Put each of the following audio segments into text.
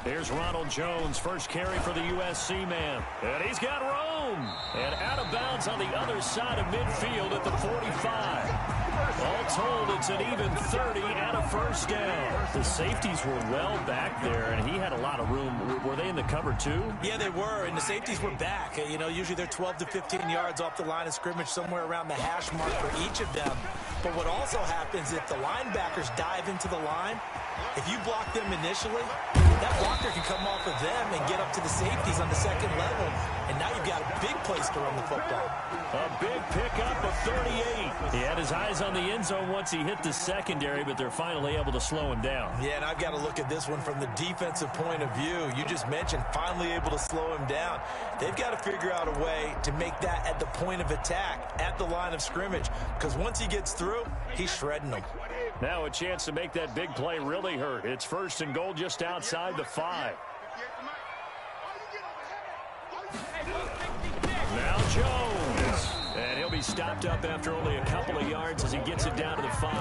Here's Ronald Jones, first carry for the USC man. And he's got room. And out of bounds on the other side of midfield at the 45. All told, it's an even 30 and a first down. The safeties were well back there, and he had a lot of room. Were they in the cover, too? Yeah, they were, and the safeties were back. You know, usually they're 12 to 15 yards off the line of scrimmage, somewhere around the hash mark for each of them. But what also happens if the linebackers dive into the line, if you block them initially, that blocker can come off of them and get up to the safeties on the second level, and now you've got a big place to run the football. A big pickup of 38. He had his eyes on the end zone once he hit the secondary, but they're finally able to slow him down. Yeah, and I've got to look at this one from the defensive point of view. You just mentioned finally able to slow him down. They've got to figure out a way to make that at the point of attack, at the line of scrimmage, because once he gets through, he's shredding them. Now a chance to make that big play really hurt. It's first and goal just outside the 5. Now Jones. And he'll be stopped up after only a couple of yards as he gets it down to the 5.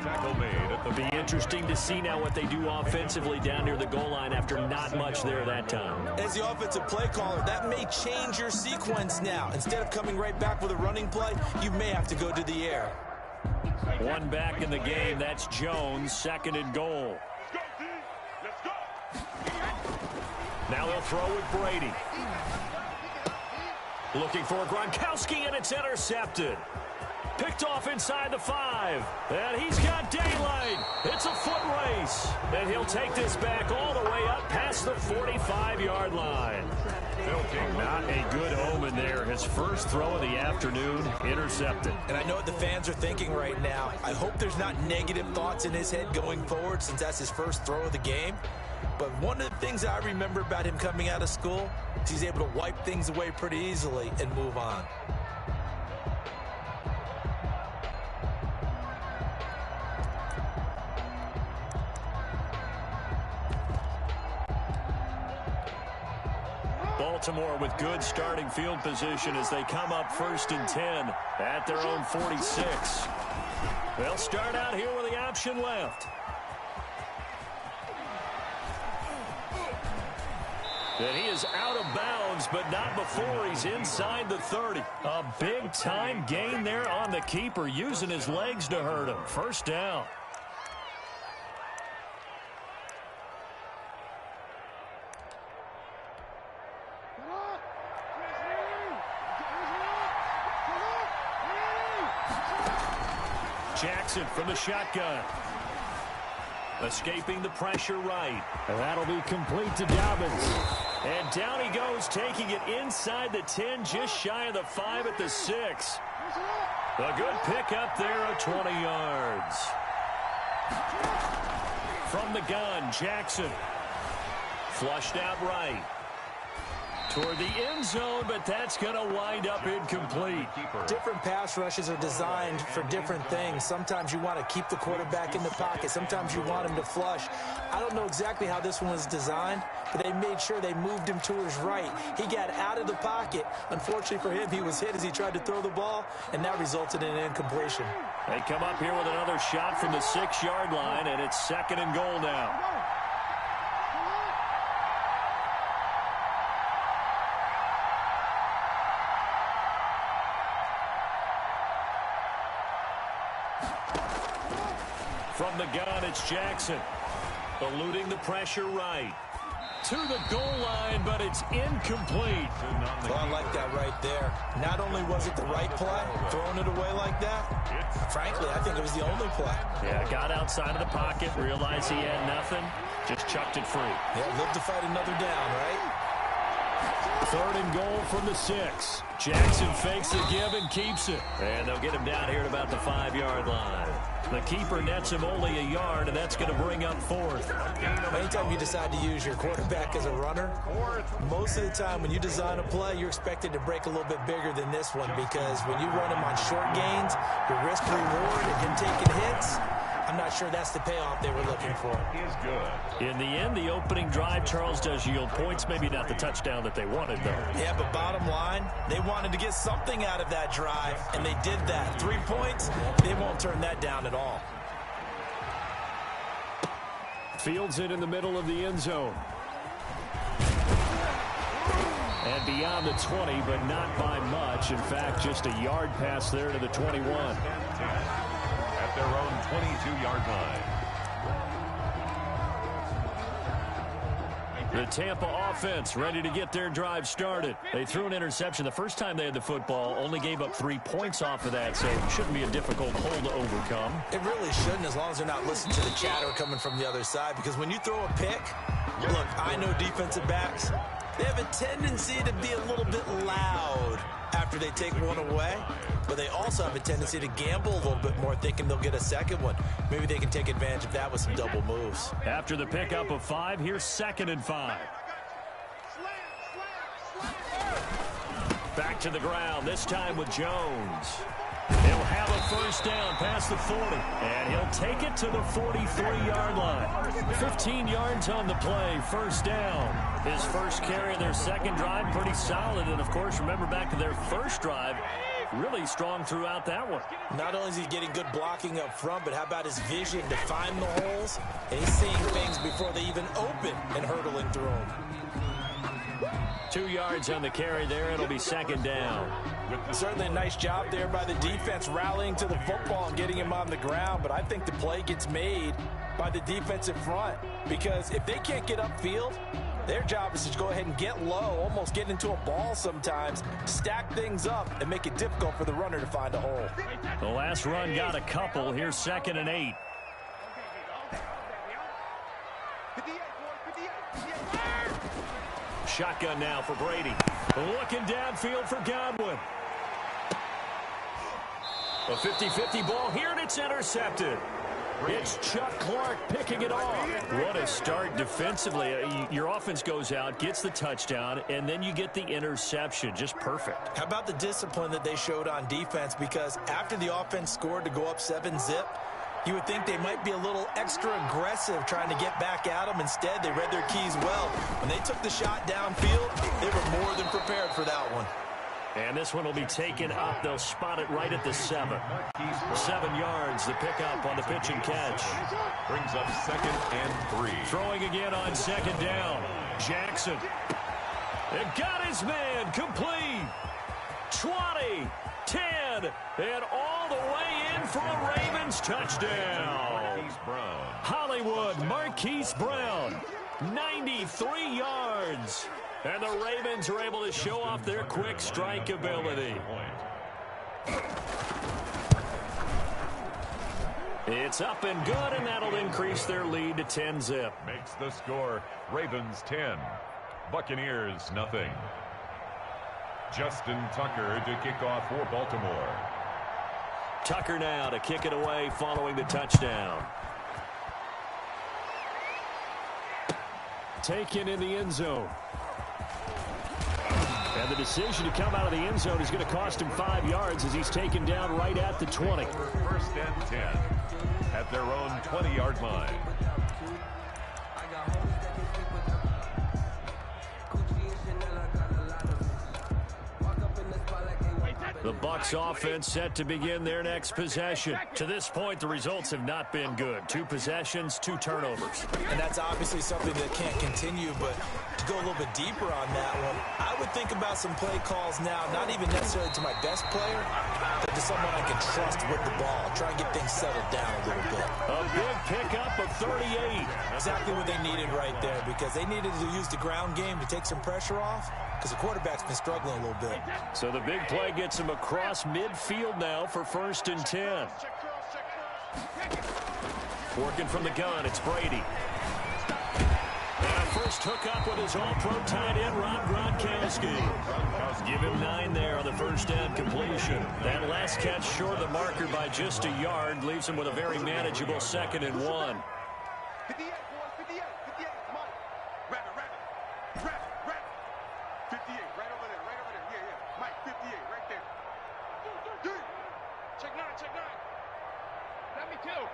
Tackle made. It'll be interesting to see now what they do offensively down near the goal line after not much there that time. As the offensive play caller, that may change your sequence now. Instead of coming right back with a running play, you may have to go to the air. One back in the game. That's Jones, second and goal. Now they'll throw with Brady. Looking for Gronkowski, and it's intercepted. Picked off inside the 5. And he's got daylight. It's a foot race. And he'll take this back all the way up past the 45-yard line. Not a good omen there. His first throw of the afternoon, intercepted. And I know what the fans are thinking right now. I hope there's not negative thoughts in his head going forward since that's his first throw of the game. But one of the things I remember about him coming out of school is he's able to wipe things away pretty easily and move on. Baltimore with good starting field position as they come up first and 10 at their own 46. They'll start out here with the option left. And he is out of bounds, but not before he's inside the 30. A big-time gain there on the keeper, using his legs to hurt him. First down. Jackson from the shotgun. Escaping the pressure right. And that'll be complete to Dobbins. And down he goes, taking it inside the 10, just shy of the 5 at the 6. A good pickup there of 20 yards. From the gun, Jackson. Flushed out right. Toward the end zone, but that's going to wind up incomplete. Different pass rushes are designed for different things. Sometimes you want to keep the quarterback in the pocket. Sometimes you want him to flush. I don't know exactly how this one was designed, but they made sure they moved him to his right. He got out of the pocket. Unfortunately for him, he was hit as he tried to throw the ball, and that resulted in an incompletion. They come up here with another shot from the 6-yard line, and it's second and goal now. From the gun, it's Jackson. Eluding the pressure right. To the goal line, but it's incomplete. Well, I like that right there. Not only was it the right play, throwing it away like that, frankly, I think it was the only play. Yeah, got outside of the pocket, realized he had nothing, just chucked it free. Yeah, lived to fight another down, right? Third and goal from the 6. Jackson fakes the give and keeps it. And they'll get him down here at about the 5-yard line. The keeper nets him only a yard, and that's going to bring up fourth. Anytime you decide to use your quarterback as a runner, most of the time when you design a play, you're expected to break a little bit bigger than this one, because when you run him on short gains, your risk-reward and him taking hits, I'm not sure that's the payoff they were looking for. In the end, the opening drive, Charles, does yield points. Maybe not the touchdown that they wanted, though. Yeah, but bottom line, they wanted to get something out of that drive, and they did that. 3 points, they won't turn that down at all. Fields it in the middle of the end zone. And beyond the 20, but not by much. In fact, just a yard pass there to the 21. At their own 22-yard line. The Tampa offense ready to get their drive started. They threw an interception the first time they had the football, only gave up 3 points off of that, so it shouldn't be a difficult hole to overcome. It really shouldn't, as long as they're not listening to the chatter coming from the other side, because when you throw a pick, look, I know defensive backs, they have a tendency to be a little bit loud after they take one away, but they also have a tendency to gamble a little bit more, thinking they'll get a second one. Maybe they can take advantage of that with some double moves. After the pickup of 5, here's 2nd and 5. Back to the ground, this time with Jones. He'll have a first down past the 40, and he'll take it to the 43-yard line. 15 yards on the play, first down. His first carry of their second drive, pretty solid. And, of course, remember back to their first drive, really strong throughout that one. Not only is he getting good blocking up front, but how about his vision to find the holes? And he's seeing things before they even open and hurdling through them. 2 yards on the carry there. It'll be 2nd down. Certainly a nice job there by the defense rallying to the football and getting him on the ground, but I think the play gets made by the defensive front, because if they can't get upfield, their job is to go ahead and get low, almost get into a ball sometimes, stack things up, and make it difficult for the runner to find a hole. The last run got a couple. Here's 2nd and 8. Shotgun now for Brady. Looking downfield for Godwin. A 50-50 ball here, and it's intercepted. It's Chuck Clark picking it off. What a start defensively. Your offense goes out, gets the touchdown, and then you get the interception. Just perfect. How about the discipline that they showed on defense? Because after the offense scored to go up 7-zip, you would think they might be a little extra aggressive trying to get back at them. Instead, they read their keys well. When they took the shot downfield, they were more than prepared for that one. And this one will be taken up. They'll spot it right at the 7. 7 yards, the pickup on the pitch and catch. Brings up 2nd and 3. Throwing again on 2nd down. Jackson. It got his man complete. 20, 10, and all the way in for a Ravens touchdown. Hollywood Marquise Brown, 93 yards. And the Ravens are able to show off their quick strike ability. It's up and good, and that'll increase their lead to 10-zip. Makes the score Ravens 10, Buccaneers nothing. Justin Tucker to kick off for Baltimore. Tucker now to kick it away following the touchdown. Taken in the end zone. And the decision to come out of the end zone is going to cost him 5 yards as he's taken down right at the 20. 1st and 10 at their own 20-yard line. The Bucs offense set to begin their next possession. To this point, the results have not been good. 2 possessions, 2 turnovers. And that's obviously something that can't continue, but to go a little bit deeper on that one, I would think about some play calls now, not even necessarily to my best player, but to someone I can trust with the ball. Try and get things settled down a little bit. A big pickup of 38. Exactly what they needed right there, because they needed to use the ground game to take some pressure off, because the quarterback's been struggling a little bit. So the big play gets him across midfield now for 1st and 10. Working from the gun, it's Brady. And a first hookup with his all-pro tight end, Rob Gronkowski. Give him 9 there on the first down completion. That last catch short of the marker by just a yard leaves him with a very manageable 2nd and 1. 58, 58, 58, come on. Wrap it. 58, right over there. Yeah. Mike, 58, right there. Check 9. Let me too.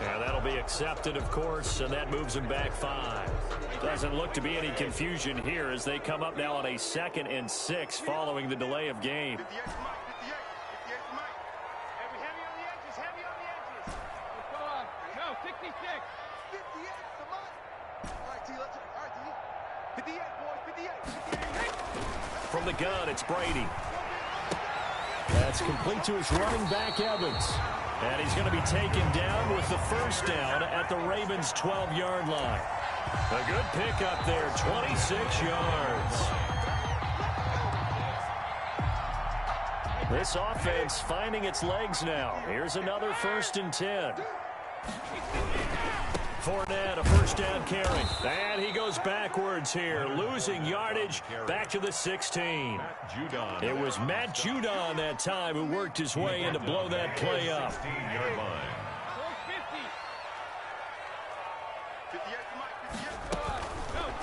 And that'll be accepted, of course, and that moves him back 5. Doesn't look to be any confusion here as they come up now on a 2nd and 6 following the delay of game. 58 Mike. 58 Mike. Heavy on the edges. Let's go on. From the gun, it's Brady. That's complete to his running back, Evans. And he's going to be taken down with the first down at the Ravens' 12-yard line. A good pickup there, 26 yards. This offense finding its legs now. Here's another 1st and 10. Fournette, a first down carry. And he goes backwards here, losing yardage back to the 16. It was Matt Judon that time who worked his way in to blow that play up.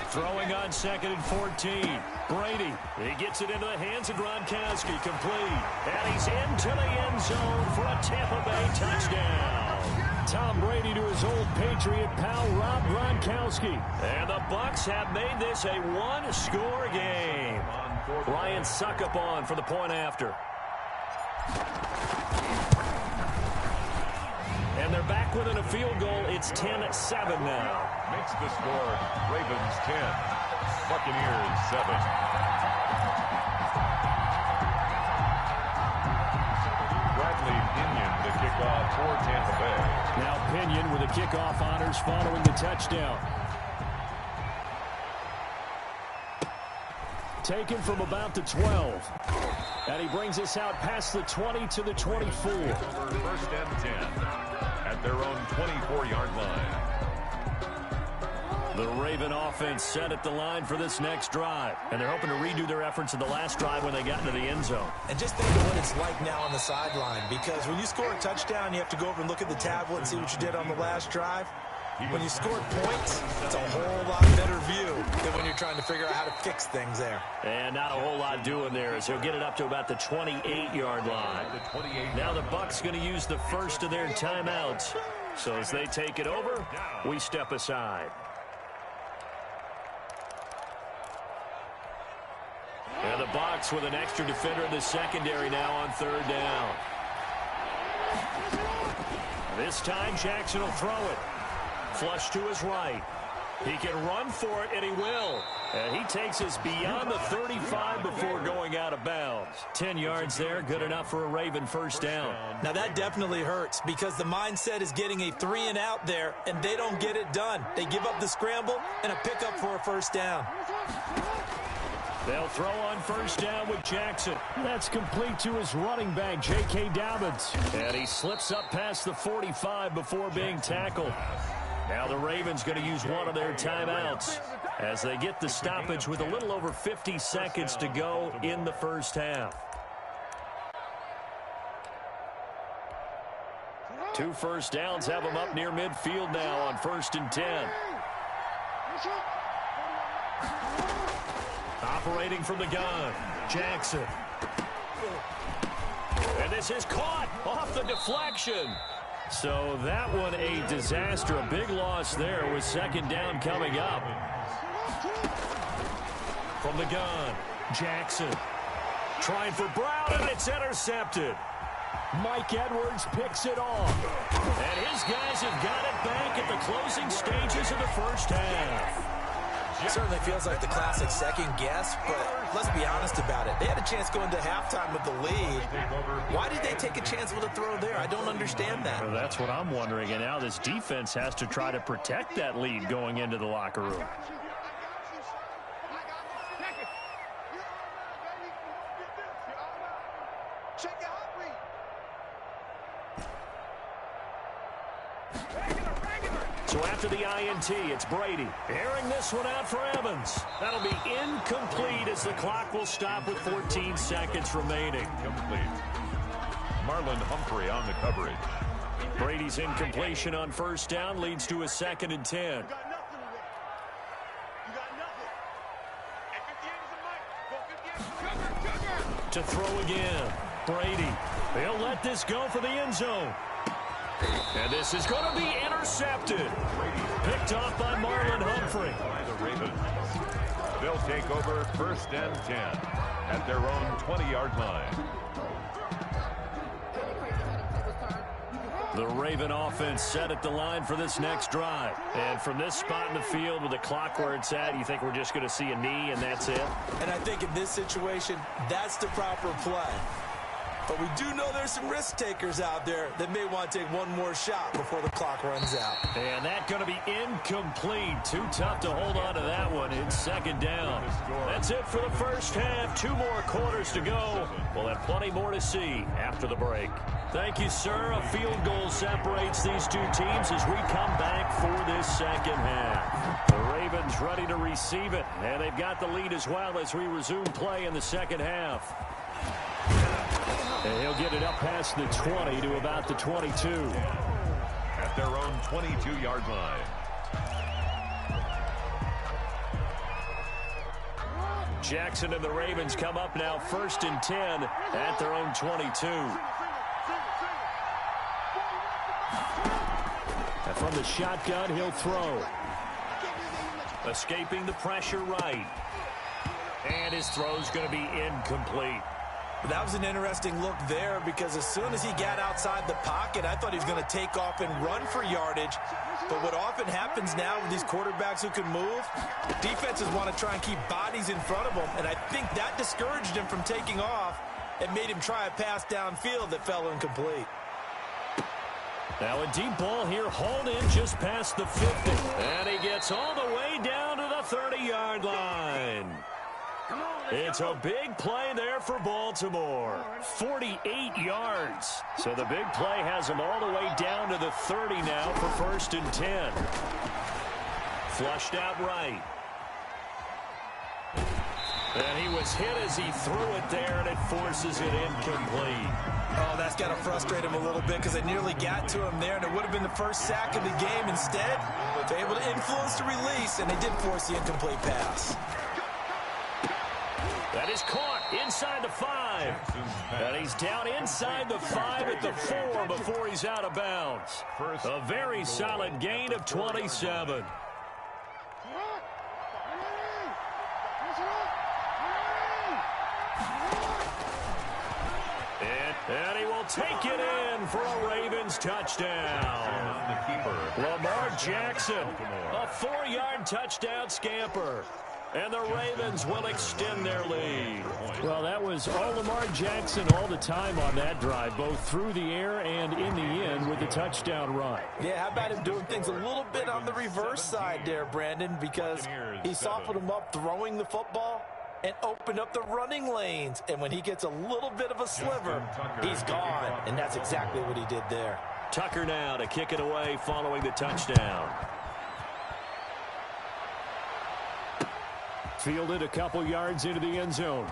Throwing on 2nd and 14. Brady, he gets it into the hands of Gronkowski, complete. And he's into the end zone for a Tampa Bay touchdown. Tom Brady to his old Patriot pal, Rob Gronkowski. And the Bucs have made this a one-score game. Ryan Suckup on for the point after. And they're back within a field goal. It's 10-7 now. Makes the score Ravens 10, Buccaneers 7. Bradley Pinion the kickoff for Tampa Bay. Now Pinion with the kickoff honors following the touchdown. Taken from about the 12. And he brings us out past the 20 to the 24. 1st and 10 at their own 24-yard line. The Raven offense set at the line for this next drive. And they're hoping to redo their efforts in the last drive when they got into the end zone. And just think of what it's like now on the sideline, because when you score a touchdown, you have to go over and look at the tablet and see what you did on the last drive. When you scored points, it's a whole lot better view than when you're trying to figure out how to fix things there. And not a whole lot doing there as he'll get it up to about the 28-yard line. Now the Bucs going to use the first of their timeouts. So as they take it over, we step aside. And the Bucs with an extra defender in the secondary now on 3rd down. This time Jackson will throw it. Flush to his right. He can run for it, and he will. And he takes us beyond the 35 before going out of bounds. 10 yards there, good enough for a Raven first down. Now that definitely hurts because the mindset is getting a 3-and-out there, and they don't get it done. They give up the scramble and a pickup for a first down. They'll throw on first down with Jackson. That's complete to his running back, J.K. Dobbins. And he slips up past the 45 before being tackled. Now the Ravens going to use one of their timeouts as they get the stoppage with a little over 50 seconds to go in the first half. 2 first downs have them up near midfield now on 1st and 10. Operating from the gun, Jackson. And this is caught off the deflection. So that one a disaster. A big loss there with 2nd down coming up. From the gun, Jackson. Trying for Brown, and it's intercepted. Mike Edwards picks it off. And his guys have got it back at the closing stages of the first half. It certainly feels like the classic second guess, but let's be honest about it. They had a chance going to halftime with the lead. Why did they take a chance with a throw there? I don't understand that. Well, that's what I'm wondering, and now this defense has to try to protect that lead going into the locker room. So after the INT, it's Brady. Airing this one out for Evans. That'll be incomplete as the clock will stop with 14 seconds remaining. Complete. Marlon Humphrey on the coverage. Brady's incompletion on first down leads to a 2nd and 10. To throw again. Brady. They'll let this go for the end zone. And this is going to be intercepted. Picked off by Marlon Humphrey. By the Ravens. They'll take over 1st and 10 at their own 20-yard line. The Raven offense set at the line for this next drive. And from this spot in the field with the clock where it's at, you think we're just going to see a knee and that's it? And I think in this situation, that's the proper play. But we do know there's some risk takers out there that may want to take one more shot before the clock runs out. And that's going to be incomplete. Too tough to hold on to that one. It's second down. That's it for the first half. 2 more quarters to go. We'll have plenty more to see after the break. Thank you, sir. A field goal separates these two teams as we come back for this second half. The Ravens ready to receive it, and they've got the lead as well as we resume play in the second half. And he'll get it up past the 20 to about the 22. At their own 22-yard line. Jackson and the Ravens come up now 1st and 10 at their own 22. And from the shotgun, he'll throw. Escaping the pressure right. And his throw's going to be incomplete. That was an interesting look there because as soon as he got outside the pocket, I thought he was going to take off and run for yardage. But what often happens now with these quarterbacks who can move, defenses want to try and keep bodies in front of them, and I think that discouraged him from taking off and made him try a pass downfield that fell incomplete. Now a deep ball here, hauled in just past the 50. And he gets all the way down to the 30-yard line. It's a big play there for Baltimore. 48 yards. So the big play has him all the way down to the 30 now for 1st and 10. Flushed out right. And he was hit as he threw it there, and it forces it incomplete. Oh, that's got to frustrate him a little bit because they nearly got to him there, and it would have been the first sack of the game. Instead, they're able to influence the release, and they did force the incomplete pass. That is caught inside the 5. And he's down inside the 5 at the 4 before he's out of bounds. A very solid gain of 27. And he will take it in for a Ravens touchdown. Lamar Jackson, a 4-yard touchdown scamper. And the Ravens will extend their lead. Well, that was all Lamar Jackson all the time on that drive, both through the air and in the end with the touchdown run. Yeah, how about him doing things a little bit on the reverse side there, Brandon, because he softened him up throwing the football and opened up the running lanes. And when he gets a little bit of a sliver, he's gone. And that's exactly what he did there. Tucker now to kick it away following the touchdown. Fielded a couple yards into the end zone.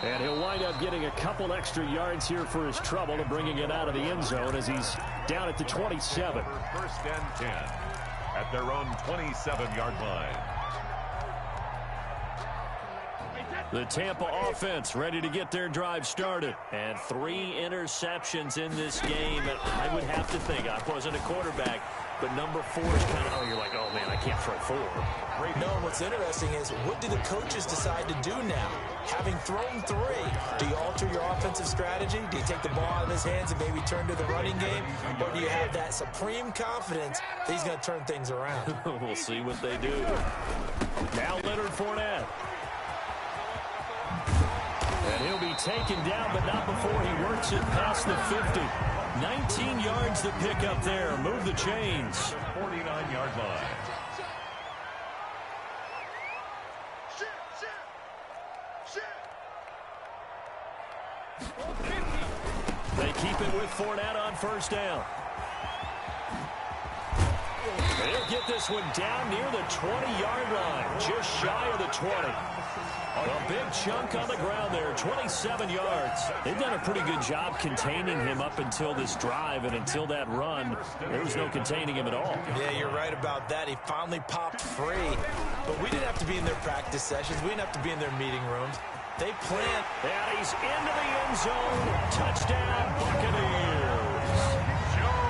And he'll wind up getting a couple extra yards here for his trouble to bringing it out of the end zone as he's down at the 27. 1st and 10 at their own 27-yard line. The Tampa offense ready to get their drive started. And 3 interceptions in this game. And I would have to think, I wasn't a quarterback, but number 4 is kind of, you're like, oh, man, I can't throw 4. No, what's interesting is, what do the coaches decide to do now? Having thrown 3, do you alter your offensive strategy? Do you take the ball out of his hands and maybe turn to the running game? Or do you have that supreme confidence that he's going to turn things around? We'll see what they do. Now Leonard Fournette. And he'll be taken down, but not before he works it past the 50. 19 yards to pick up there. Move the chains. 49-yard line. They keep it with Fournette on 1st down. They'll get this one down near the 20-yard line, just shy of the 20. A big chunk on the ground there, 27 yards. They've done a pretty good job containing him up until this drive, and until that run, there was no containing him at all. Yeah, you're right about that. He finally popped free. But we didn't have to be in their practice sessions. We didn't have to be in their meeting rooms. They planned. And he's into the end zone. Touchdown, Buccaneers.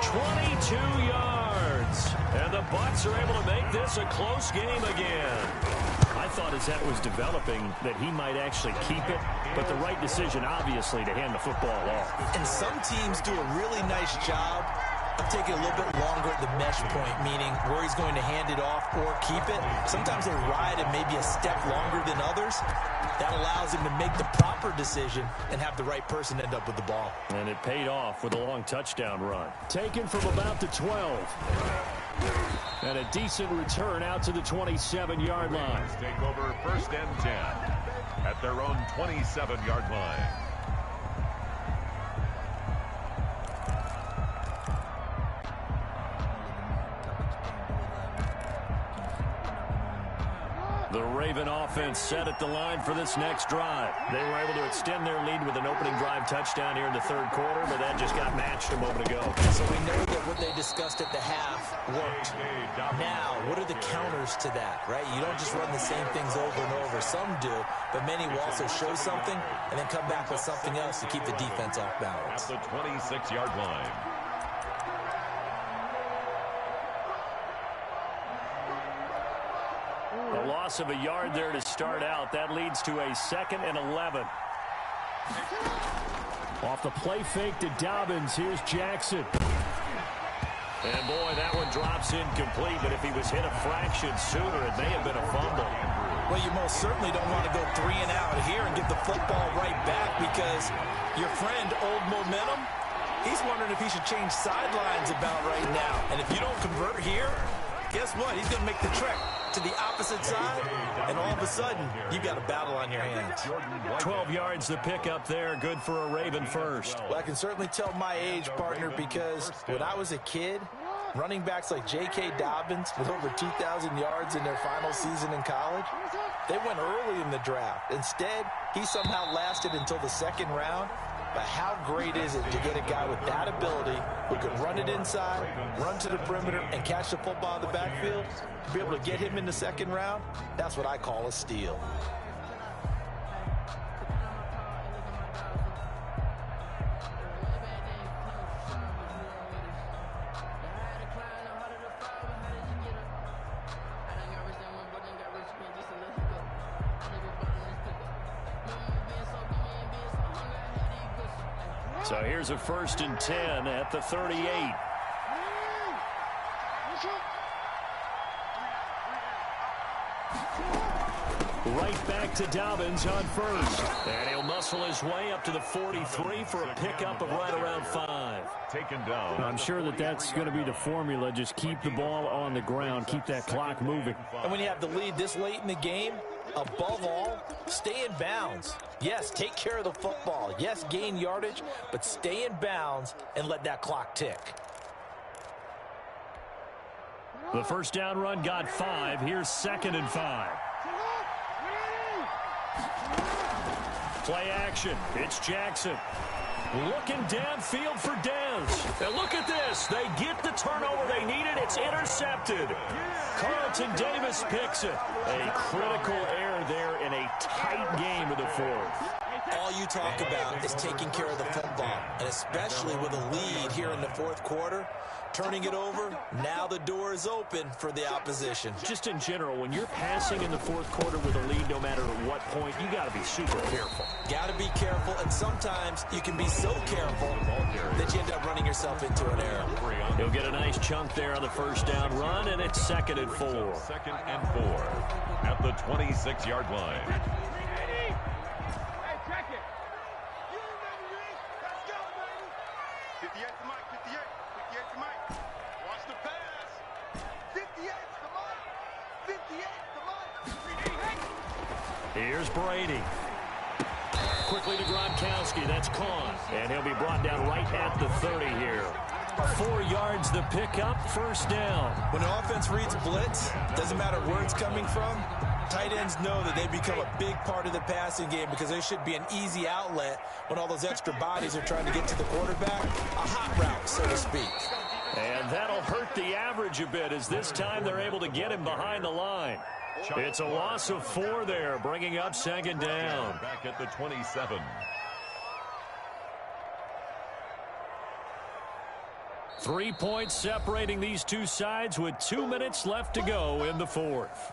22 yards. And the Bucs are able to make this a close game again. I thought as that was developing that he might actually keep it, but the right decision, obviously, to hand the football off. And some teams do a really nice job of taking a little bit longer at the mesh point, meaning where he's going to hand it off or keep it. Sometimes they ride it maybe a step longer than others. That allows him to make the proper decision and have the right person end up with the ball. And it paid off with a long touchdown run. Taken from about the 12. And a decent return out to the 27-yard line. Take over 1st and 10 at their own 27-yard line. The Raven offense set at the line for this next drive. They were able to extend their lead with an opening drive touchdown here in the 3rd quarter, but that just got matched a moment ago. So we know that what they discussed at the half worked. Now, what are the counters to that, right? You don't just run the same things over and over. Some do, but many will also show something and then come back with something else to keep the defense off balance. At the 26-yard line. A loss of a yard there to start out. That leads to a 2nd and 11. Off the play fake to Dobbins. Here's Jackson. And boy, that one drops incomplete, but if he was hit a fraction sooner, it may have been a fumble. Well, you most certainly don't want to go 3 and out here and give the football right back, because your friend, Old Momentum, he's wondering if he should change sidelines about right now. And if you don't convert here, guess what? He's going to make the trek to the opposite side, and all of a sudden, you've got a battle on your hands. 12 yards to pick up there. Good for a Raven first. Well, I can certainly tell my age, partner, because when I was a kid, running backs like J.K. Dobbins with over 2,000 yards in their final season in college, they went early in the draft. Instead, he somehow lasted until the 2nd round. But how great is it to get a guy with that ability who can run it inside, run to the perimeter, and catch the football in the backfield? To be able to get him in the 2nd round, that's what I call a steal. So here's a 1st and 10 at the 38. Right back to Dobbins on 1st. And he'll muscle his way up to the 43 for a pickup of right around 5. Taken down. I'm sure that that's going to be the formula. Just keep the ball on the ground. Keep that clock moving. And when you have the lead this late in the game, above all, stay in bounds. Yes, take care of the football. Yes, gain yardage, but stay in bounds and let that clock tick. The 1st down run got 5. Here's 2nd and 5. Play action. It's Jackson. Looking downfield for Dez. And look at this. They get the turnover they needed. It's intercepted. Carlton Davis picks it. A critical error there in a tight game of the 4th. All you talk about is taking care of the football, and especially with a lead here in the 4th quarter, turning it over, now the door is open for the opposition. Just in general, when you're passing in the 4th quarter with a lead, no matter at what point, you got to be super careful. Got to be careful, and sometimes you can be so careful that you end up running yourself into an error. He'll get a nice chunk there on the 1st down run, and it's 2nd and 4. 2nd and 4 at the 26-yard line. Here's Brady. Quickly to Gronkowski. That's caught. And he'll be brought down right at the 30 here. 4 yards the pickup, 1st down. When an offense reads blitz, doesn't matter where it's coming from, tight ends know that they become a big part of the passing game because there should be an easy outlet when all those extra bodies are trying to get to the quarterback. A hot route, so to speak. And that'll hurt the average a bit as this time they're able to get him behind the line. It's a loss of 4 there, bringing up 2nd down. Back at the 27. 3 points separating these two sides with 2 minutes left to go in the fourth.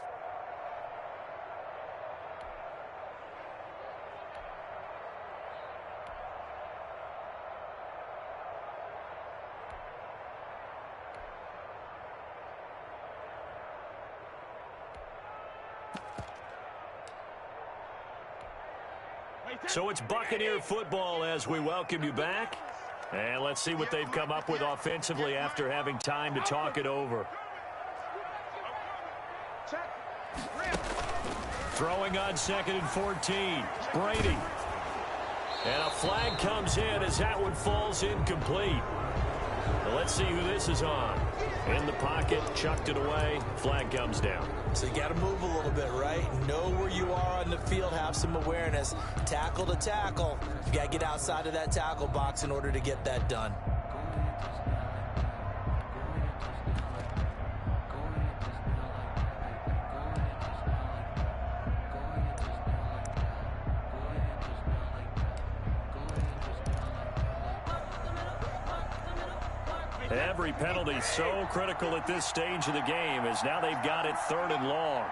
So it's Buccaneer football as we welcome you back. And let's see what they've come up with offensively after having time to talk it over. Throwing on 2nd and 14. Brady. And a flag comes in as that one falls incomplete. Well, let's see who this is on. In the pocket, chucked it away, flag comes down. So you got to move a little bit, right? Know where you are on the field, have some awareness. Tackle to tackle. You got to get outside of that tackle box in order to get that done. Every penalty so critical at this stage of the game as now they've got it 3rd and long.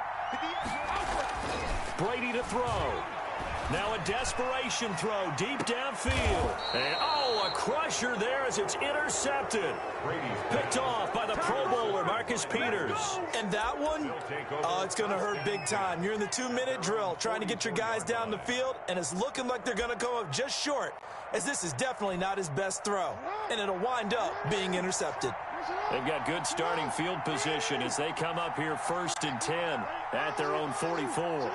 Brady to throw. Now a desperation throw deep downfield. And a crusher there as it's intercepted. Picked off by the Pro Bowler, Marcus Peters. And that one, it's going to hurt big time. You're in the 2-minute drill trying to get your guys down the field, and it's looking like they're going to come up just short, as this is definitely not his best throw, and it'll wind up being intercepted. They've got good starting field position as they come up here 1st and 10 at their own 44.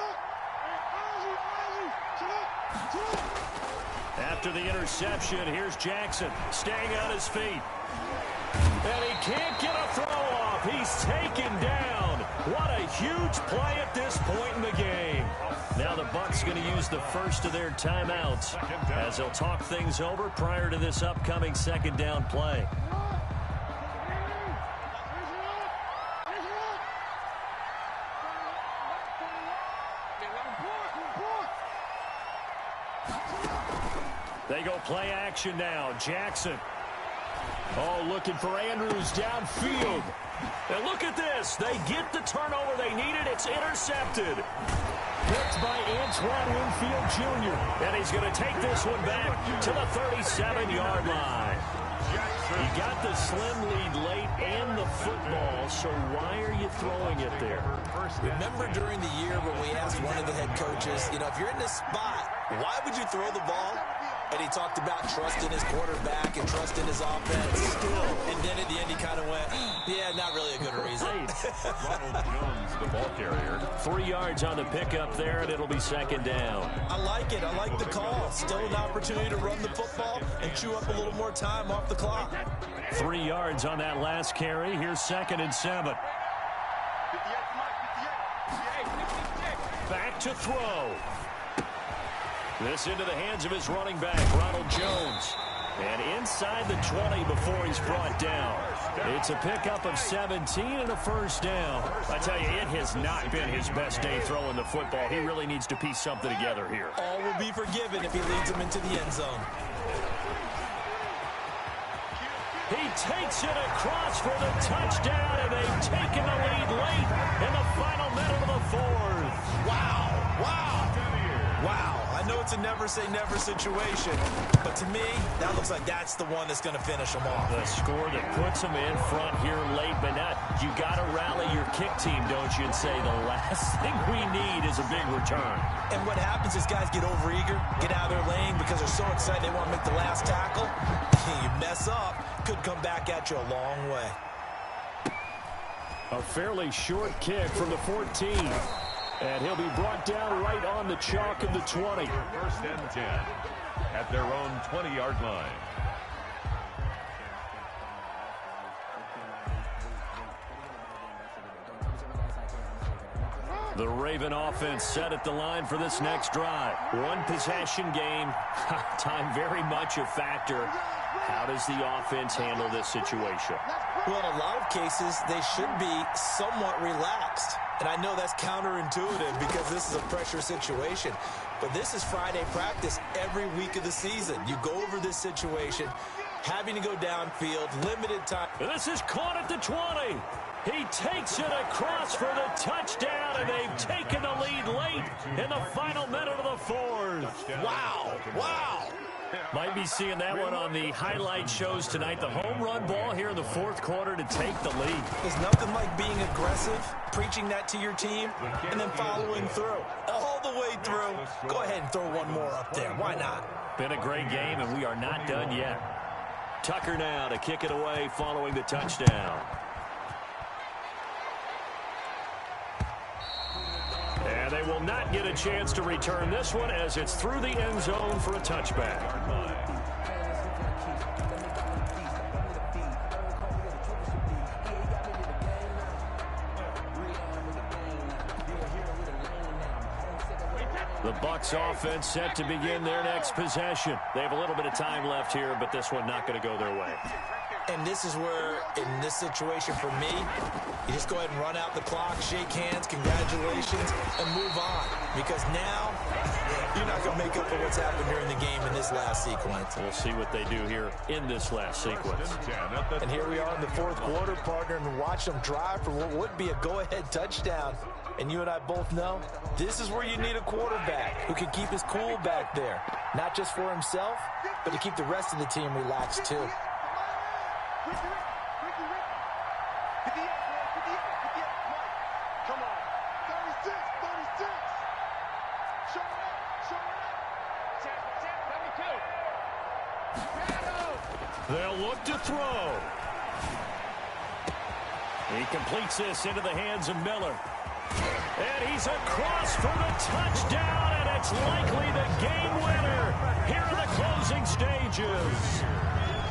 After the interception, here's Jackson staying on his feet. And he can't get a throw off. He's taken down. What a huge play at this point in the game. Now the Bucs going to use the first of their timeouts as they'll talk things over prior to this upcoming 2nd down play. They go play action now. Jackson. Oh, looking for Andrews downfield. And look at this. They get the turnover they needed. It's intercepted. Picked by Antoine Winfield Jr. And he's going to take this one back to the 37-yard line. He got the slim lead late and the football, so why are you throwing it there? Remember during the year when we asked one of the head coaches, if you're in this spot, why would you throw the ball? And he talked about trusting his quarterback and trusting his offense still. And then at the end, he kind of went, yeah, not really a good reason. Ronald Jones, the ball carrier. 3 yards on the pickup there, and it'll be 2nd down. I like it. I like the call. Still an opportunity to run the football and chew up a little more time off the clock. 3 yards on that last carry. Here's 2nd and 7. Back to throw. This into the hands of his running back, Ronald Jones. And inside the 20 before he's brought down. It's a pickup of 17 and a 1st down. I tell you, it has not been his best day throwing the football. He really needs to piece something together here. All will be forgiven if he leads them into the end zone. He takes it across for the touchdown, and they've taken the lead late in the final minute of the 4th. Wow, wow, wow. I know it's a never-say-never situation, but to me, that looks like that's the one that's going to finish them off. The score that puts them in front here late, but not. You got to rally your kick team, don't you, and say the last thing we need is a big return. And what happens is guys get overeager, get out of their lane because they're so excited they want to make the last tackle. You mess up, could come back at you a long way. A fairly short kick from the 14. And he'll be brought down right on the chalk of the 20. 1st and 10 at their own 20-yard line. The Raven offense set at the line for this next drive. One possession game. Time very much a factor. How does the offense handle this situation? Well, in a lot of cases, they should be somewhat relaxed. And I know that's counterintuitive because this is a pressure situation. But this is Friday practice every week of the season. You go over this situation, having to go downfield, limited time. This is caught at the 20. He takes it across for the touchdown, and they've taken the lead late in the final minute of the fourth. Wow, wow. Might be seeing that one on the highlight shows tonight. The home run ball here in the fourth quarter to take the lead. There's nothing like being aggressive, preaching that to your team, and then following through. All the way through. Go ahead and throw one more up there. Why not? Been a great game, and we are not done yet. Tucker now to kick it away following the touchdown. And they will not get a chance to return this one as it's through the end zone for a touchback. The Bucs offense set to begin their next possession. They have a little bit of time left here, but this one not going to go their way. And this is where, in this situation for me, you just go ahead and run out the clock, shake hands, congratulations, and move on. Because now, you're not going to make up for what's happened during the game in this last sequence. We'll see what they do here in this last sequence. And here we are in the fourth quarter, partner, and watch them drive for what would be a go-ahead touchdown. And you and I both know this is where you need a quarterback who can keep his cool back there. Not just for himself, but to keep the rest of the team relaxed, too. Come on. 36, 36. Show it up, show it up. They'll look to throw. He completes this into the hands of Miller. And he's across for the touchdown, and it's likely the game winner here in the closing stages.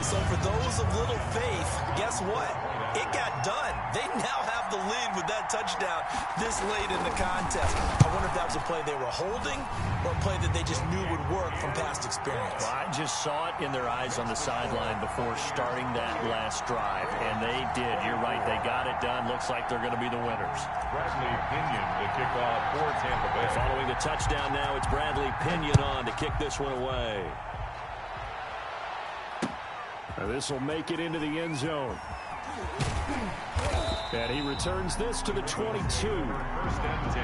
So for those of little faith, guess what? It got done. They now have the lead with that touchdown this late in the contest. I wonder if that was a play they were holding or a play that they just knew would work from past experience. Well, I just saw it in their eyes on the sideline before starting that last drive, and they did. You're right. They got it done. Looks like they're going to be the winners. Bradley Pinion to kick off for Tampa Bay. Following the touchdown now, it's Bradley Pinion on to kick this one away. This will make it into the end zone. And he returns this to the 22. First and 10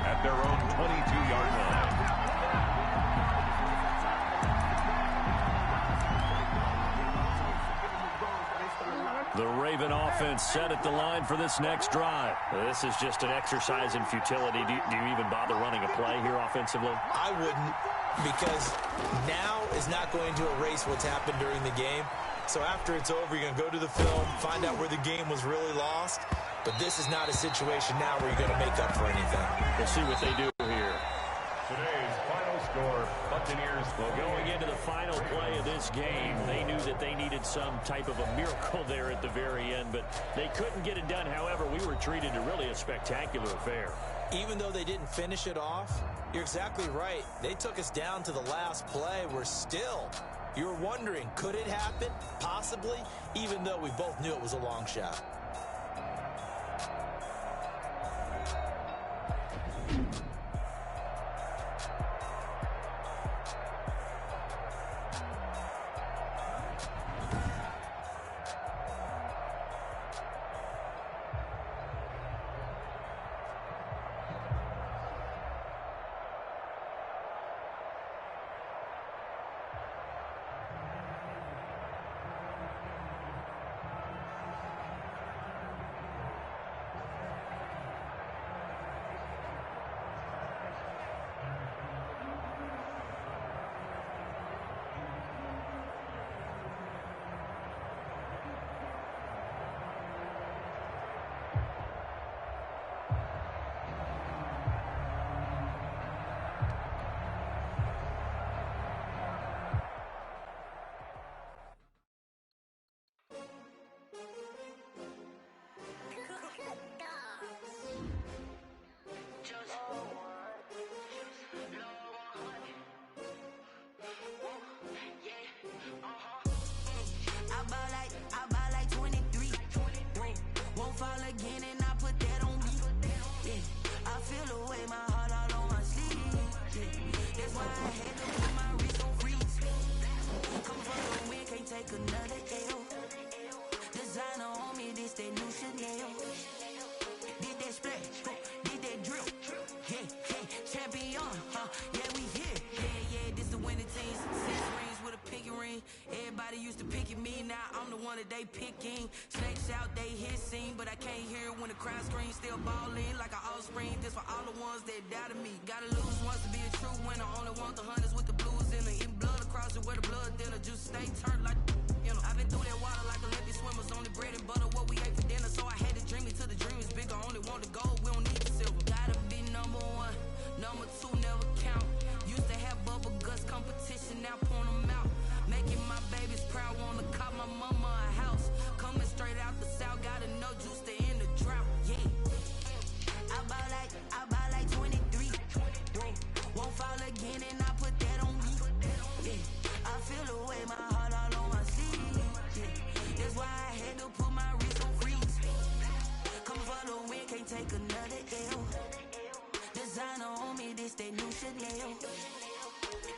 at their own 22-yard line. The Raven offense set at the line for this next drive. This is just an exercise in futility. Do you even bother running a play here offensively? I wouldn't, because now is not going to erase what's happened during the game. So after it's over, you're going to go to the film, find out where the game was really lost. But this is not a situation now where you're going to make up for anything. We'll see what they do here. Today's final score, Buccaneers. Going into the final play of this game, they knew that they needed some type of a miracle there at the very end, but they couldn't get it done. However, we were treated to really a spectacular affair. Even though they didn't finish it off, you're exactly right. They took us down to the last play. We're still, you were wondering, could it happen? Possibly, even though we both knew it was a long shot. take another L. Designer on me, this that new Chanel. Did that splash, did that drill. Yeah, yeah, champion, yeah, we here. Yeah, this the winning team. 6 rings with a pinky ring. Everybody used to pick at me, now I'm the one that they picking. Snakes out, they hissing, but I can't hear it when the crowd screams. Still balling like an offspring. This for all the ones that doubted me. Gotta lose once to be a true winner. Only want the hunters with the blues in it. Eating blood across it where the blood dinner. Just stay turned like, you know. I've been through that water like Olympic swimmers. Only bread and butter, what we ate for dinner. So I had to dream it till the dream is bigger. Only want the gold, we don't need the silver. Gotta be number 1, number 2 never count. Used to have bubble guts competition, now point them out. Making my babies proud, wanna cop my mama a house. Coming straight out the south, gotta know juice to end the drought. Yeah, I buy like 23. Whoa, won't fall again and I put that on me. Yeah, I feel the way, my heart all on my sleeve. Yeah, that's why I had to put my wrist on freeze. Come for the win, can't take another L. Designer on me, this that new Chanel.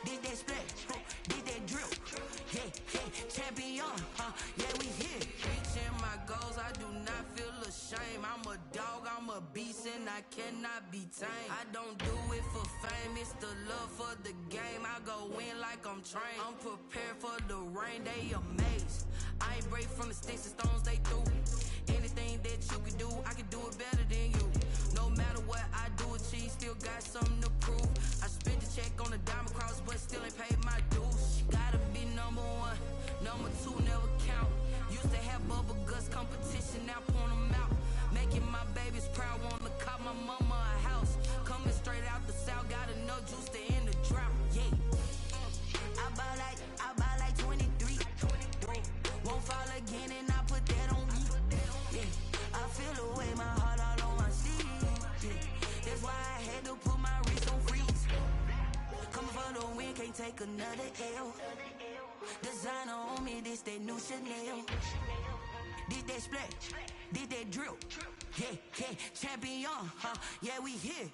Did that splash, did that drill. Yeah, yeah, champion, yeah, we here. Reaching my goals, I do not feel ashamed. I'm a dog, I'm a beast, and I cannot be tamed. I don't do it for fame, it's the love for the game. I go in like I'm trained. I'm prepared for the rain, they amazed. I ain't break from the sticks and stones they threw. Anything that you can do, I can do it better than you. No matter what I do achieve, still got something to prove. I spent the check on the diamond cross, but still ain't paid my dues. Gotta be number 1, number 2 never count. Used to have bubble guts competition, now point them out. Making my babies proud, wanna cop my mama a house. Coming straight out the south, gotta know juice to end the drought. Yeah, I buy like 23. Won't fall again and I put that on me. Yeah, I feel the way, my heart all on my sleeve. Yeah, that's why I had to put my wrist on freeze. Come for the win, can't take another L. Designer on me, this that new Chanel. Did that splash, did that drill. Yeah, yeah, champion, yeah, we here.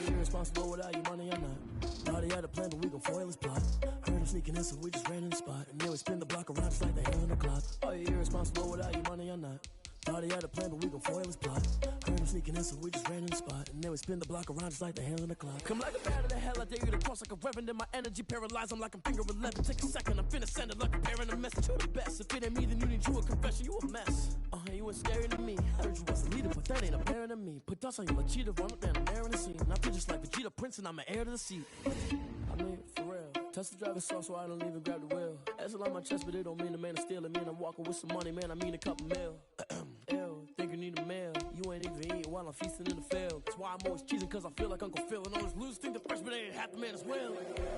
Irresponsible without your money or not. Thought he had a plan, but we gon' foil his plot. Heard him sneaking in, so we just ran in the spot. And then we spin the block around just like the hell in the clock. Are you irresponsible without your money or not? Thought he had a plan, but we gon' foil his plot. Heard him sneaking in, so we just ran in the spot. And then we spin the block around just like the hell in the clock. Come like a bat of the hell, I dare you to cross like a reverend. And my energy paralyzed, I'm like I'm finger 11. Take a second, I'm finna send it like a parent a message. You the best, if it ain't me, then you need you a confession. You a mess. You ain't scary to me. Heard you was a leader, but that ain't apparent to me. Put dust on you like cheetah, run up down the air in the scene. I feel just like Vegeta Prince, and I'm an heir to the seat. I mean, for real. Touch the driver's soft, so I don't even grab the wheel. That's on my chest, but it don't mean the man is stealing. Mean I'm walking with some money, man. I mean a couple mil. Ew, think you need a meal. You ain't even eating while I'm feasting in the field. That's why I'm always cheesing, cause I feel like Uncle Phil. And all this loose think the freshman ain't half the man as well.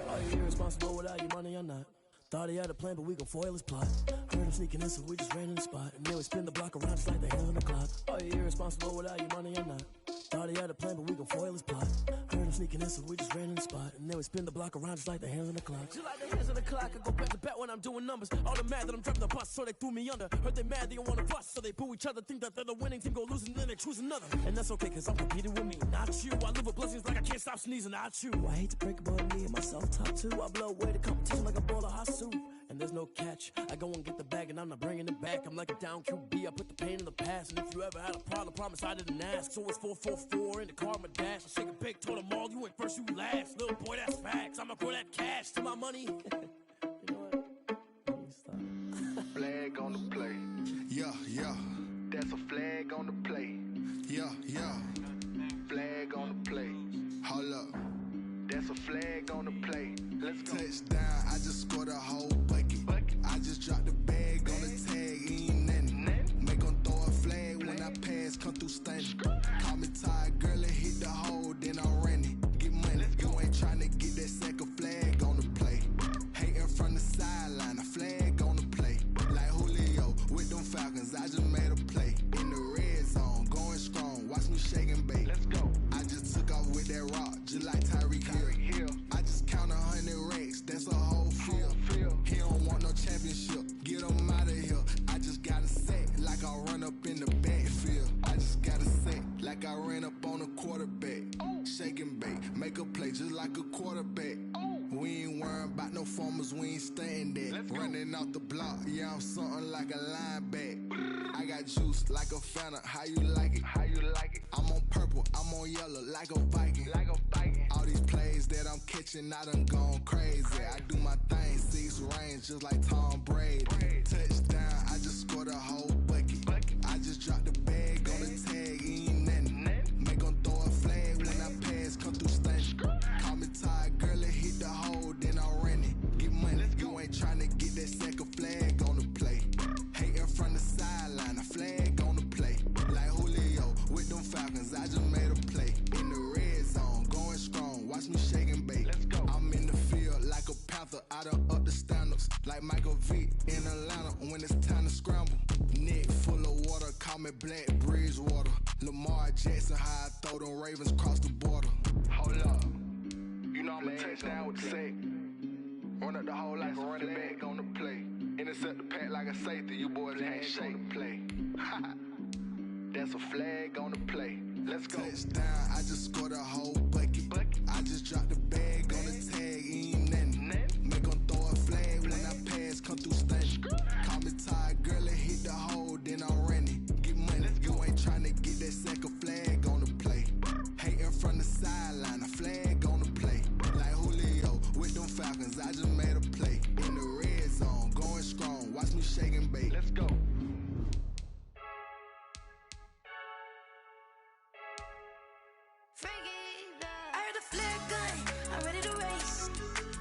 Are you irresponsible without your money or not? Thought he had a plan, but we gon' foil his plot. Heard him sneaking in, so we just ran in the spot. And then we spin the block around just like the hell in the clock. Are you irresponsible without your money or not? Thought he had a plan, but we gon' foil his plot. Heard him sneaking in, so we just ran in the spot. And then we spin the block around just like the hands on the clock. Just like the hands on the clock, I go back to back when I'm doing numbers. All the mad that I'm driving the bus, so they threw me under. Heard they mad, they don't wanna bust, so they boo each other. Think that they're the winning team, go losing, then they choose another. And that's okay, cause I'm competing with me, not you. I live with blessings like I can't stop sneezing, not you. I hate to break it, but me and myself top two. I blow away the competition like a ball of hot soup. And there's no catch. I go and get the bag and I'm not bringing it back. I'm like a down QB, I put the pain in the past. And if you ever had a problem, promise I didn't ask. So it's 4-4-4 in the car, my dash. I shake a big, told them all, you went first, you last. Little boy, that's facts. I'ma grow that cash to my money. You know what? Let me stop. Flag on the play. Yeah, yeah. That's a flag on the play. Yeah, yeah. Flag on the play. Hold up. That's a flag on the play. Let's go. Touchdown, I just scored a whole bucket. I just dropped the bag on the tag, ain't nothing. Make them throw a flag when I pass, come through stingy. Call me tired, girl, and hit the hole, then I'm running. Get money, you ain't tryna get that second flag on the play. Hating from the sideline, a flag on the play. Like Julio with them Falcons, I just made a play. In the red zone, going strong, watch me shake and bake. Let's go. I just took off with that rock, just like Tyreek Hill. I just count 100 racks, that's a whole field. He don't want no championship, get him out of here. I just gotta say, like I run up in the backfield. I just gotta say, like I ran up on a quarterback. Shake and bake, make a play just like a quarterback. We ain't worrying about no formers, we ain't staying there. Running off the block, yeah, I'm something like a linebacker. I got juice like a Fanta, how you like it? How you like it? I'm on purple, I'm on yellow, like a Viking. Like a Viking. All these plays that I'm catching, I done gone crazy. I do my thing, 6 range, just like Tom Brady. Touchdown, I just scored a whole bucket. I just dropped the bag on the tag, ain't nothing. Make 'em throw a flag when I pass, come through stunning. Call me tired, girl, and hit the hole, then I'm running. Get money, you ain't tryna get that second flag on the play. Hating from the sideline, a flag on the play. Like Julio with them Falcons, I just made a play. In the red zone, going strong, watch me shake and bake. Let's go. I'm in the field like a panther, I done up the standards. Like Michael Vick in Atlanta when it's time to scramble. Neck full of water, call me Black Bridgewater. Lamar Jackson, how I throw them Ravens cross the border. Hold up, you know I'm a touchdown with the sack. Run up the hole like a running back on the play. Intercept the pack like a safety, you boys can't shake the play. That's a flag on the play. Let's go. Touchdown, I just scored a whole bucket. I just dropped the bag on the tag, ain't nothing. Make 'em throw a flag when I pass, come through stunning. Call me tired, girl, and hit the hole, then I'm running. Get money, you ain't tryna get that second flag on the play. Hating from the sideline, a flag on the play. Like Julio with them Falcons, I just made a play. In the red zone, going strong, watch me shake and bake. Let's go. I heard the flare gun, I'm ready to race.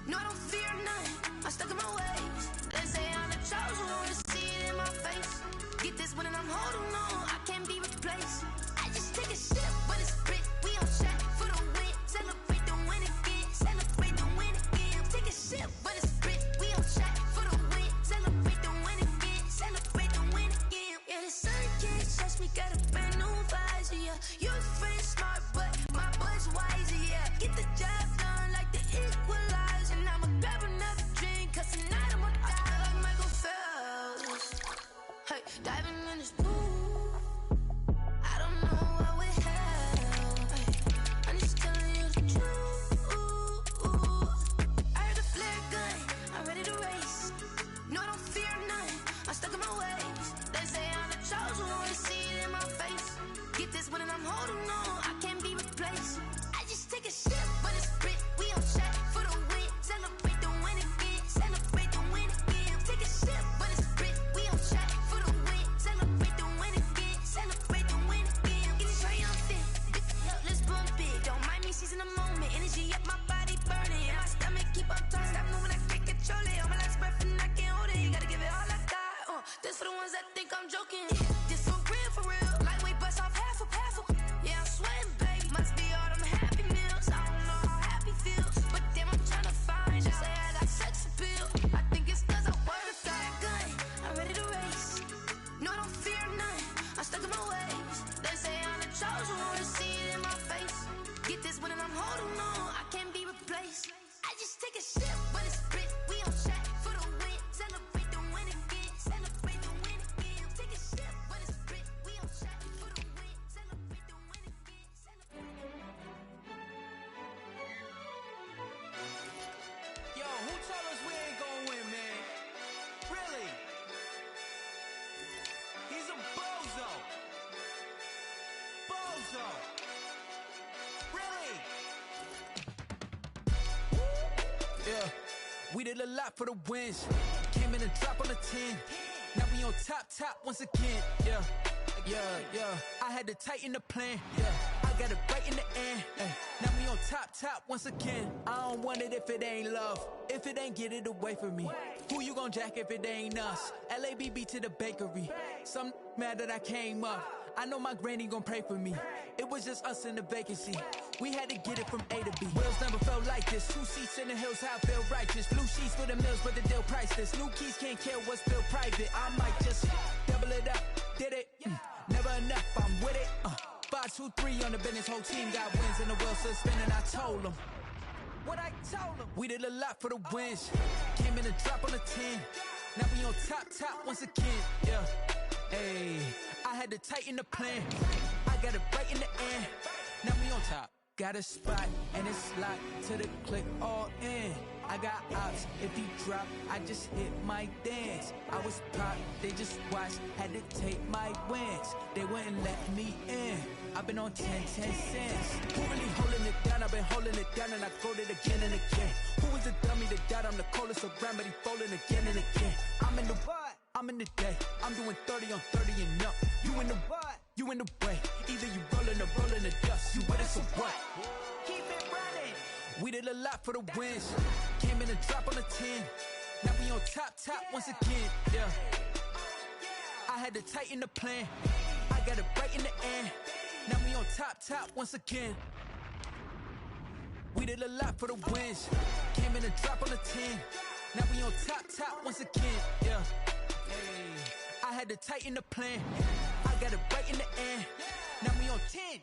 No, I don't fear none, I'm stuck in my ways. They say I'm the chosen one, to see it in my face. Get this one and I'm holding on, I can't be replaced. I just take a sip, but it's split, we on shot for the win. Celebrate the win again, celebrate the win again. Take a sip, but it's split, we on shot for the win. Celebrate the win again, celebrate the win again. Yeah, the sun can't touch me, got a brand new visor, yeah. You're friend smart, but my boy's wiser, yeah. Get the job done like the equalizer. And I'ma grab another drink, cause tonight I'ma die like Michael Phelps. Hey, diving in this pool, I don't know what would help. Hey, I'm just telling you the truth. I heard the flare gun, I'm ready to race. No, I don't fear none, I'm stuck in my ways. They say I'm the chosen one, to see it in my face. Get this one and I'm holding on, I can't be replaced. I just take a sip, but it's split, we on shot for the win. Celebrate the win again, celebrate the win again. Take a sip, but it's split, we on shot for the win. Celebrate the win again, celebrate the win again. Get it triumphant, let's bump it. Don't mind me seizing the moment, energy up, my body burning. My stomach keep up tight, stop moving, I can't control it. On my last breath and I can't hold it, you gotta give it all I got. This for the ones that think I'm joking. This for real, lightweight bust off half a. Yeah, I'm sweating, babe, must be all them happy meals. I don't know how happy feels, but damn, I'm tryna find out. Say I got sex appeal, I think it's cause I work that gun, I'm ready to race. No, I don't fear none, I'm stuck in my ways. They say I'm the chosen one, to see it in my face. Get this one and I'm holding on, I can't be replaced. I just take a sip, but it's split, we on shot for the win. Celebrate the win again, celebrate the win again. Take a sip, but it's split, we on shot for the win. Celebrate the win again, Yo, who told us we ain't gonna win, man? Really? He's a bozo. Bozo. Really? Yeah, we did a lot for the wins. Came in and dropped on the 10. Now we on top once again. Yeah. I had to tighten the plan. Yeah, I got it right in the end. Now we on top once again. I don't want it if it ain't love. If it ain't, get it away from me. Who you gon' jack if it ain't us? LABB to the bakery. Some mad that I came up. I know my granny gon' pray for me. It was just us in the vacancy. We had to get it from A to B. Wheels never felt like this. 2 seats in the hills, how I feel righteous. Blue sheets for the mills, but the deal priceless. New keys can't kill what's still private. I might just double it up. Did it? Never enough, I'm with it. 5, 2, 3 on the business. Whole team got wins and the wheels still spinning. I told them what I told them. We did a lot for the wins. Came in a drop on the 10. Now we on top once again. Yeah. Hey, I had to tighten the plan. I got it right in the end. Now we on top. Got a spot and it's locked to the click all in. I got ops, if he drop, I just hit my dance. I was pop, they just watched, had to take my wins. They wouldn't let me in. I've been on 10 cents. Who really holding it down? I've been holding it down and I fold it again and again. Who was the dummy that died? I'm the coldest around, but he folding again and again. I'm in the what? I'm in the day. I'm doing 30 on 30 and up. You in the what? You in the way. Either you rolling or rolling the dust. You with us or what? Keep it running. We did a lot for the wins. Came in a drop on the 10. Now we on top once again. Yeah. I had to tighten the plan. I got it right in the end. Now we on top once again. We did a lot for the wins. Came in a drop on the 10. Now we on top once again. Yeah. Hey. I had to tighten the plan. I got it right in the end. Now we on 10.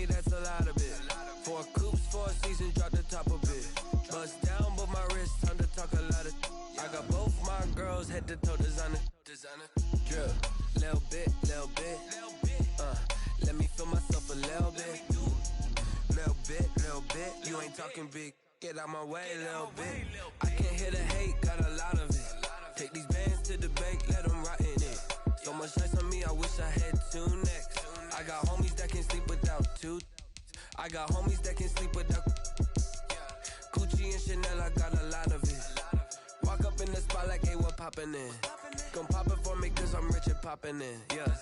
That's a lot of it. 4 coops, 4 seasons, drop the top of it. Bust down, but my wrist, time to talk a lot of. I got both my girls head to toe designer. Drip, little bit. Let me feel myself a little bit. Little bit. You ain't talking big. Get out my way, little bit. I can't hear the hate, got a lot of it. Take these bands to the bank, let them rot in it. So much ice on me, I wish I had 2 necks. I got homies that can sleep without 2. I got homies that can sleep without Gucci and Chanel, I got a lot of it. Walk up in the spot like, hey, what poppin' in? Gon' pop it for me cause I'm rich and poppin' in. Yeah,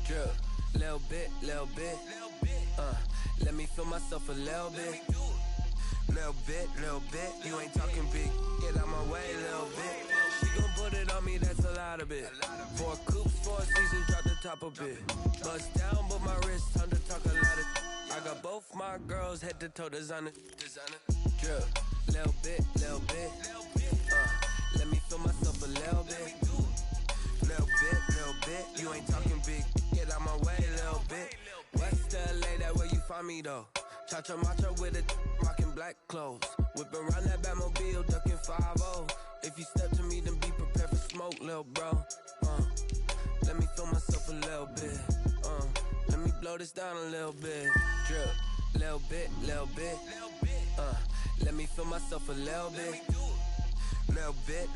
drip, little bit. Let me feel myself a little bit. Little bit. You ain't talking big. Get out my way, little bit. She gon' put it on me, that's a lot of it. 4 coops, 4 seasons, drop the top a bit. Bust down, but my wrist, time to talk a lot of. I got both my girls head to toe designer. Drip, little bit. Let me feel myself a little bit. Little bit. You ain't talking big. Get out my way, little bit. West LA, that where you find me though. Cha-cha matcha with it, rockin' black clothes. Whip around that Batmobile, ducking 5-0. If you step to me, then be prepared for smoke, lil' bro. Let me feel myself a little bit. Let me blow this down a little bit. Drip, little bit. Let me feel myself a little bit. Little bit.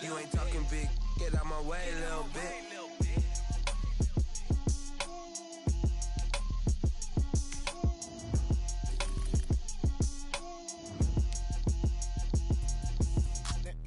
You ain't talking big. Get out my way, little bit.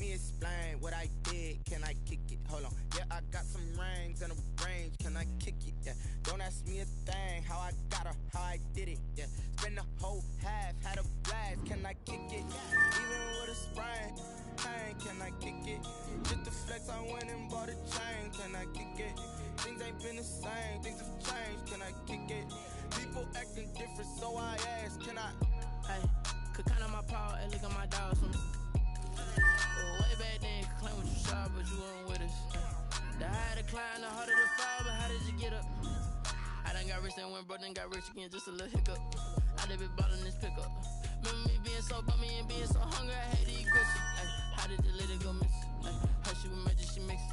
Explain what I did, can I kick it? Hold on, yeah, I got some rings and a range, can I kick it? Yeah, don't ask me a thing, how I got her, how I did it, yeah. Spend the whole half, had a blast, can I kick it? Even with a sprain, pain, can I kick it? Just the flex, I went and bought a chain, can I kick it? Things ain't been the same, things have changed, can I kick it? People acting different, so I ask, can I? Hey, could count on my power and look at my dogs from way back then, claim what you saw, but you weren't with us. The higher the climb, the harder the fall, but how did you get up? I done got rich and went broke, then got rich again, just a little hiccup. I done been bought on this pickup. Remember me being so bummy and being so hungry, I had to eat gristle. How did the lady go miss? Her she was magic, she mixed.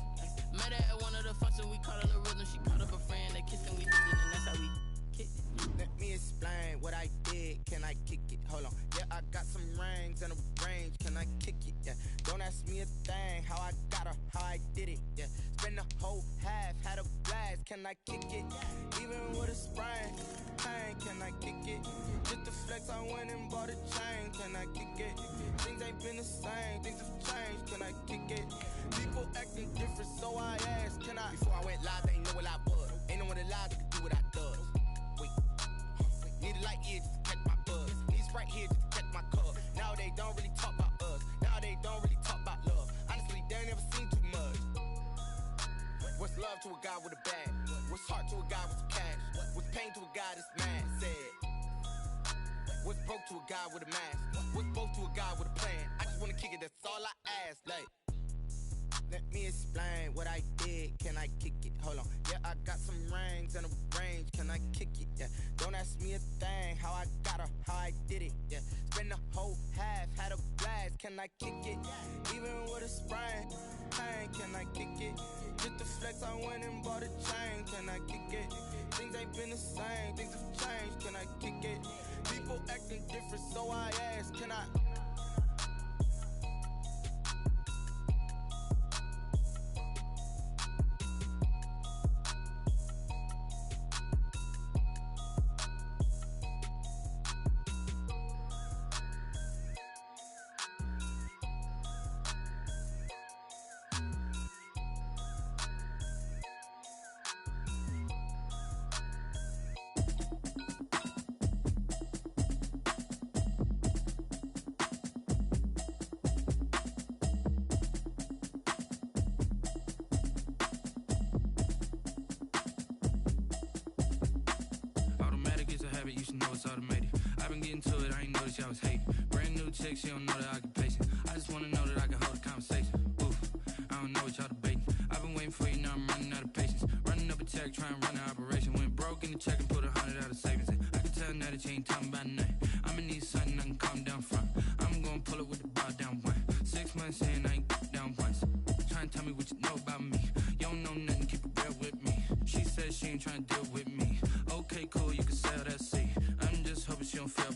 Met her at one of the functions, we caught her the rhythm. She caught up a friend, they kissed and we did it, and that's how we kicked it. Hold on, yeah, I got some rings and a range. Can I kick it? Yeah, don't ask me a thing. How I got her, how I did it. Yeah, spend the whole half, had a blast. Can I kick it? Even with a sprain, pain. Can I kick it? Just the flex, I went and bought a chain. Can I kick it? Things ain't been the same, things have changed. Can I kick it? People acting different, so I asked, can I? Before I went live, they ain't know what I was. Ain't no one alive that could do what I does. Wait, need a light here just to catch my buzz. Need Sprite here just to catch my cup. Now they don't really talk about us. Now they don't really talk about love. Honestly, they ain't never seen too much. What's love to a guy with a bag? What's heart to a guy with some cash? What's pain to a guy that's mad? Said. What's broke to a guy with a mask? What's broke to a guy with a plan? I just wanna kick it, that's all I ask. Like, let me explain what I did. Can I kick it? Hold on. Yeah, I got some rings and a range. Can I kick it? Yeah. Don't ask me a thing. How I got her, how I did it. Yeah. Spend the whole half, had a blast. Can I kick it? Even with a sprain, pain. Can I kick it? Just the flex, I went and bought a chain. Can I kick it? Things ain't been the same, things have changed. Can I kick it? People acting different, so I ask, can I? You should know it's automated. I've been getting to it, I ain't noticed y'all was hating. Brand new chick, she don't know the occupation. I just wanna know that I can hold a conversation. Oof, I don't know what y'all debating. I've been waiting for you, now I'm running out of patience. Running up a check, trying to run an operation. Went broke in the check and put 100 out of savings. I can tell now that you ain't talking about nothing. I'ma need something I can calm down from. I'm gonna pull it with the bar down one. 6 months in, I ain't down once. Trying to tell me what you know about me. You don't know nothing, keep it real with me. She said she ain't trying to deal with me. Okay, cool, you can sell that seed. I'm just hoping she don't fail,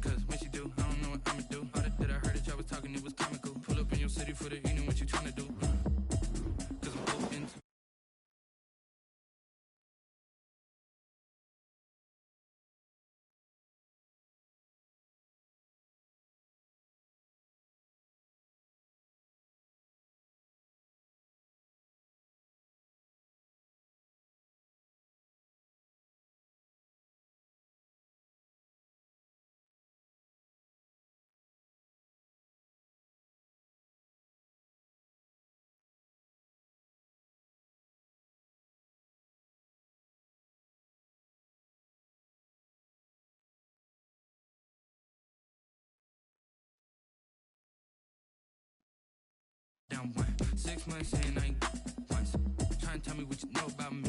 cause when she do, I don't know what I'ma do. All that I heard that y'all was talking, it was comical. Pull up in your city for the evening, what you tryna do? Cause I'm open to down one. 6 months in, I ain't once. Trying to tell me what you know about me.